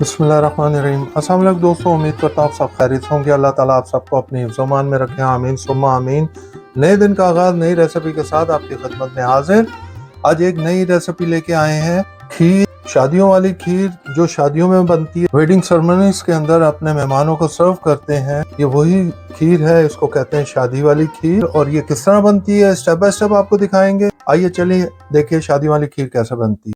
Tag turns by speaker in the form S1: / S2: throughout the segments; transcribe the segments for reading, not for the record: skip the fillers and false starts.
S1: बिस्मिल्लाहिर्रहमानिर्रहीम। अस्सलाम वालेकुम दोस्तों, उम्मीद करता हूँ आप सब खैरियत होंगे। अल्लाह ताला आप सबको अपनी हिफ्ज़-ओ-मान में रखें, आमीन सुम्मा आमीन। नए दिन का आगाज़ नई रेसिपी के साथ आपकी खिदमत में हाजिर। आज एक नई रेसिपी लेके आए हैं, खीर, शादियों वाली खीर जो शादियों में बनती है, वेडिंग सेरेमनीज के अंदर अपने मेहमानों को सर्व करते हैं। ये वही खीर है, इसको कहते हैं शादी वाली खीर। और ये किस तरह बनती है स्टेप बाय स्टेप आपको दिखाएंगे। आइए चलिए देखिए शादी वाली खीर कैसे बनती है।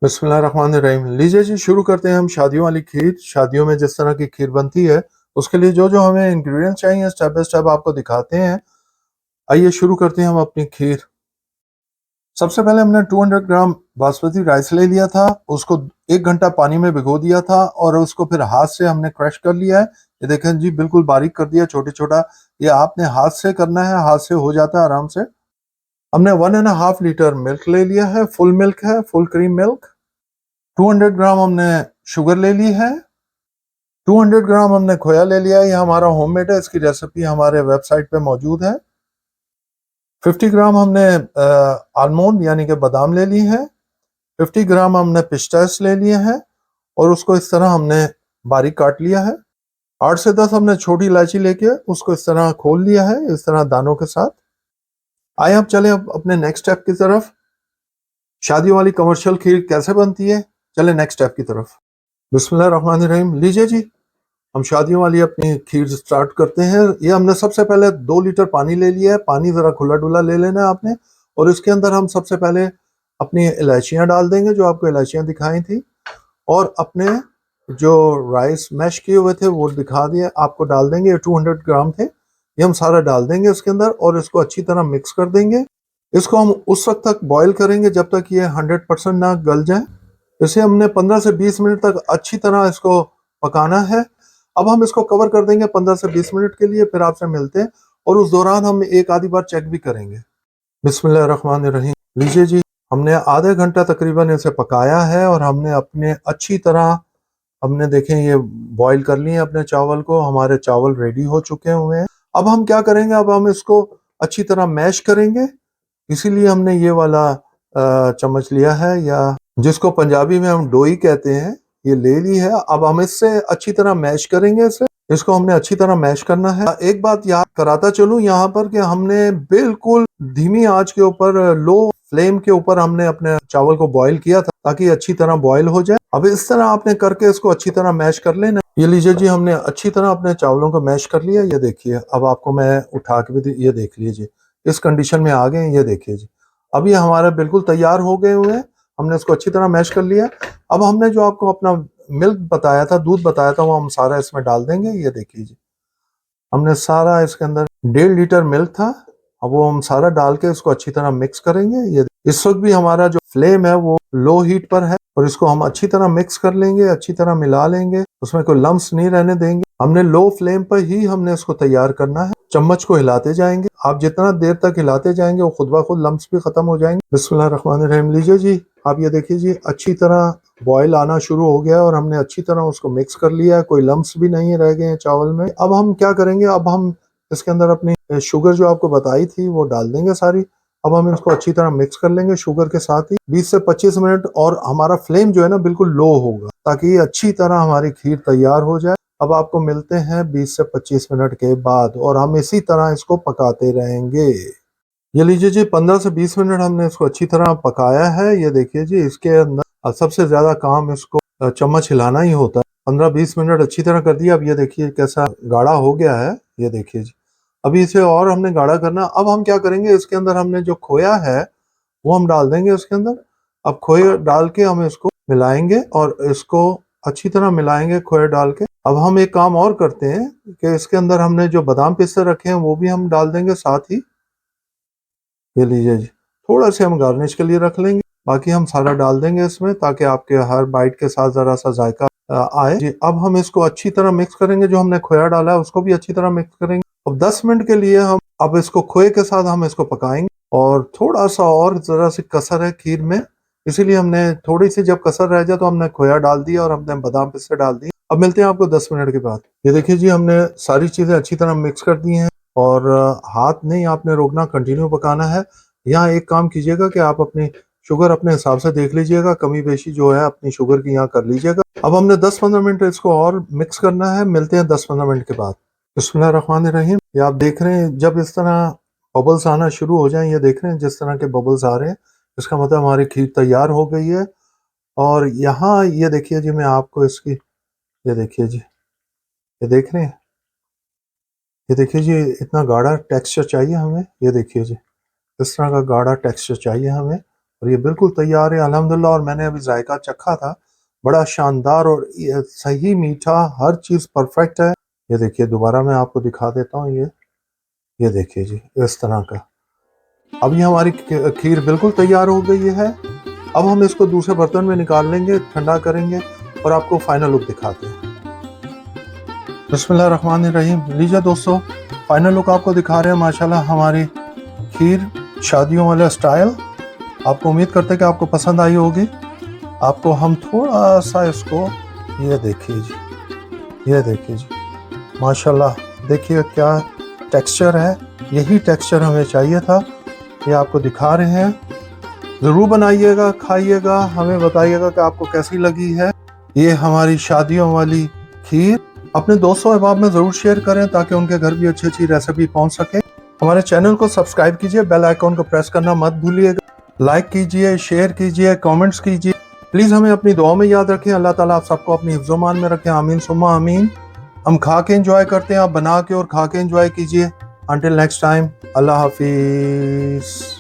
S1: बिस्मिल्लाहिर्रहमानिर्रहीम। लीजिए जी, शुरू करते हैं हम शादियों वाली खीर। शादियों में जिस तरह की खीर बनती है उसके लिए जो जो हमें इंग्रेडिएंट्स चाहिए स्टेप बाय स्टेप आपको दिखाते हैं। आइए शुरू करते हैं हम अपनी खीर। सबसे पहले हमने 200 ग्राम बासमती राइस ले लिया था, उसको 1 घंटा पानी में भिगो दिया था और उसको फिर हाथ से हमने क्रश कर लिया है। ये देखें जी, बिल्कुल बारीक कर दिया, छोटे छोटा। ये आपने हाथ से करना है, हाथ से हो जाता है आराम से। हमने 1.5 लीटर मिल्क ले लिया है, फुल मिल्क है, फुल क्रीम मिल्क। 200 ग्राम हमने शुगर ले ली है। 200 ग्राम हमने खोया ले लिया है, ये हमारा होममेड है, इसकी रेसिपी हमारे वेबसाइट पे मौजूद है। 50 ग्राम हमने आलमंड यानी कि बादाम ले ली है। 50 ग्राम हमने पिस्तास ले लिए हैं और उसको इस तरह हमने बारीक काट लिया है। 8 से 10 हमने छोटी इलायची लेके उसको इस तरह खोल लिया है, इस तरह दानों के साथ। आइए अब चले अब अपने नेक्स्ट स्टेप की तरफ। शादी वाली कमर्शियल खीर कैसे बनती है, चले नेक्स्ट स्टेप की तरफ। बिस्मिल्लाहिर्रहमानिर्रहीम। लीजिए जी, हम शादियों वाली अपनी खीर स्टार्ट करते हैं। ये हमने सबसे पहले 2 लीटर पानी ले लिया है। पानी ज़रा खुला डुला ले लेना है आपने। और इसके अंदर हम सबसे पहले अपनी इलायचियाँ डाल देंगे, जो आपको इलायचियाँ दिखाई थी। और अपने जो राइस मैश किए हुए थे वो दिखा दिए आपको, डाल देंगे। ये 200 ग्राम थे, ये हम सारा डाल देंगे इसके अंदर और इसको अच्छी तरह मिक्स कर देंगे। इसको हम उस वक्त तक बॉईल करेंगे जब तक ये 100% ना गल जाए। इसे हमने 15 से 20 मिनट तक अच्छी तरह इसको पकाना है। अब हम इसको कवर कर देंगे 15 से 20 मिनट के लिए, फिर आपसे मिलते हैं और उस दौरान हम एक आधी बार चेक भी करेंगे। बिस्मिल्लाहिर्रहमानिर्रहीम। लीजिए जी, हमने आधे घंटा तकरीबन इसे पकाया है और हमने अपने अच्छी तरह हमने देखें ये बॉईल कर लिए अपने चावल को। हमारे चावल रेडी हो चुके हुए हैं। अब हम क्या करेंगे, अब हम इसको अच्छी तरह मैश करेंगे। इसीलिए हमने ये वाला चम्मच लिया है, या जिसको पंजाबी में हम डोई कहते हैं, ये ले ली है। अब हम इससे अच्छी तरह मैश करेंगे। इसको हमने अच्छी तरह मैश करना है। एक बात याद कराता चलूं यहाँ पर कि हमने बिल्कुल धीमी आंच के ऊपर, लो फ्लेम के ऊपर हमने अपने चावल को बॉईल किया था ताकि अच्छी तरह बॉईल हो जाए। अब इस तरह आपने करके इसको अच्छी तरह मैश कर लेना। ये लीजिए जी, हमने अच्छी तरह अपने चावलों को मैश कर लिया। ये देखिए, अब आपको मैं उठा के भी ये देख लीजिए, इस कंडीशन में आ गए हैं। ये देखिए जी, अब ये हमारा बिल्कुल तैयार हो गए हुए हैं। हमने इसको अच्छी तरह मैश कर लिया। अब हमने जो आपको अपना मिल्क बताया था, दूध बताया था, वो हम सारा इसमें डाल देंगे। ये देखिए जी, हमने सारा इसके अंदर 1.5 लीटर मिल्क था, अब वो हम सारा डाल के इसको अच्छी तरह मिक्स करेंगे। ये इस वक्त भी हमारा जो फ्लेम है वो लो हीट पर है और इसको हम अच्छी तरह मिक्स कर लेंगे, अच्छी तरह मिला लेंगे, उसमें कोई लम्स नहीं रहने देंगे। हमने लो फ्लेम पर ही हमने इसको तैयार करना है। चम्मच को हिलाते जाएंगे। आप जितना देर तक हिलाते जाएंगे वो खुद ब खुद लम्स भी खत्म हो जाएंगे। बिस्मिल्लाहिर्रहमानिर्रहीम। लीजिए जी, आप ये देखिए जी, अच्छी तरह बॉयल आना शुरू हो गया और हमने अच्छी तरह उसको मिक्स कर लिया है। कोई लम्स भी नहीं रह गए हैं चावल में। अब हम क्या करेंगे, अब हम इसके अंदर अपनी शुगर जो आपको बताई थी वो डाल देंगे सारी। अब हम इसको अच्छी तरह मिक्स कर लेंगे शुगर के साथ ही 20 से 25 मिनट। और हमारा फ्लेम जो है ना बिल्कुल लो होगा ताकि ये अच्छी तरह हमारी खीर तैयार हो जाए। अब आपको मिलते हैं 20 से 25 मिनट के बाद और हम इसी तरह इसको पकाते रहेंगे। ये लीजिए जी, 15 से 20 मिनट हमने इसको अच्छी तरह पकाया है। ये देखिए जी, इसके अंदर सबसे ज्यादा काम इसको चम्मच हिलाना ही होता है। 15-20 मिनट अच्छी तरह कर दिया। अब ये देखिए कैसा गाढ़ा हो गया है। ये देखिए जी, अभी इसे और हमने गाढ़ा करना। अब हम क्या करेंगे, इसके अंदर हमने जो खोया है वो हम डाल देंगे इसके अंदर। अब खोया डाल के हम इसको मिलाएंगे और इसको अच्छी तरह मिलाएंगे खोया डाल के। अब हम एक काम और करते हैं कि इसके अंदर हमने जो बादाम पिस्ते रखे हैं वो भी हम डाल देंगे साथ ही। ये लीजिए जी, थोड़ा से हम गार्निश के लिए रख लेंगे। बाकी हम सारा डाल देंगे इसमें ताकि आपके हर बाइट के साथ ज़रा सा जायका आए जी। अब हम इसको अच्छी तरह मिक्स करेंगे, जो हमने खोया डाला है उसको भी अच्छी तरह मिक्स करेंगे। अब 10 मिनट के लिए हम अब इसको खोए के साथ हम इसको पकाएंगे। और थोड़ा सा और ज़रा सी कसर है खीर में, इसीलिए हमने थोड़ी सी जब कसर रह जाए तो हमने खोया डाल दिया और हमने बादाम पिस्ते डाल दिए। अब मिलते हैं आपको 10 मिनट के बाद। ये देखिए जी, हमने सारी चीज़ें अच्छी तरह मिक्स कर दी हैं और हाथ नहीं आपने रोकना, कंटिन्यू पकाना है। यहाँ एक काम कीजिएगा कि आप अपनी शुगर अपने हिसाब से देख लीजिएगा, कमी बेशी जो है अपनी शुगर की यहाँ कर लीजिएगा। अब हमने 10-15 मिनट इसको और मिक्स करना है। मिलते हैं 10-15 मिनट के बाद। बिस्मिल्लाहिर्रहमानिर्रहीम। ये आप देख रहे हैं जब इस तरह बबल्स आना शुरू हो जाएं, ये देख रहे हैं जिस तरह के बबल्स आ रहे हैं, इसका मतलब हमारी खीर तैयार हो गई है। और यहाँ ये देखिए जी, मैं आपको इसकी ये देखिए जी, ये देख रहे हैं, ये देखिए जी, इतना गाढ़ा टेक्सचर चाहिए हमें। ये देखिए जी, इस तरह का गाढ़ा टेक्सचर चाहिए हमें और ये बिल्कुल तैयार है अल्हम्दुलिल्लाह। और मैंने अभी जायका चखा था, बड़ा शानदार और ये सही मीठा, हर चीज़ परफेक्ट है। ये देखिए, दोबारा मैं आपको दिखा देता हूँ। ये देखिए जी, इस तरह का। अब ये हमारी खीर बिल्कुल तैयार हो गई है। अब हम इसको दूसरे बर्तन में निकाल लेंगे, ठंडा करेंगे और आपको फाइनल लुक दिखाते हैं। बिस्मिल्लाहिर्रहमानिर्रहीम। लीजिए दोस्तों, फाइनल लुक आपको दिखा रहे हैं। माशाल्लाह हमारी खीर शादियों वाला स्टाइल। आपको उम्मीद करते हैं कि आपको पसंद आई होगी। आपको हम थोड़ा सा इसको, ये देखिए जी, ये देखिए जी, माशाल्लाह देखिए क्या टेक्सचर है। यही टेक्सचर हमें चाहिए था, ये आपको दिखा रहे हैं। ज़रूर बनाइएगा, खाइएगा, हमें बताइएगा कि आपको कैसी लगी है ये हमारी शादियों वाली खीर। अपने दोस्तों अहबाब में ज़रूर शेयर करें ताकि उनके घर भी अच्छी अच्छी रेसिपी पहुंच सके। हमारे चैनल को सब्सक्राइब कीजिए, बेल आइकॉन को प्रेस करना मत भूलिएगा। लाइक कीजिए, शेयर कीजिए, कमेंट्स कीजिए। प्लीज़ हमें अपनी दुआ में याद रखें। अल्लाह ताला आप सबको अपनी हिफ्ज़-ओ-मान में रखें। आमीन सुम्मा आमीन। हम खा के एंजॉय करते हैं, आप बना के और खा के एंजॉय कीजिए। अंटिल नेक्स्ट टाइम, अल्लाह हाफिज़।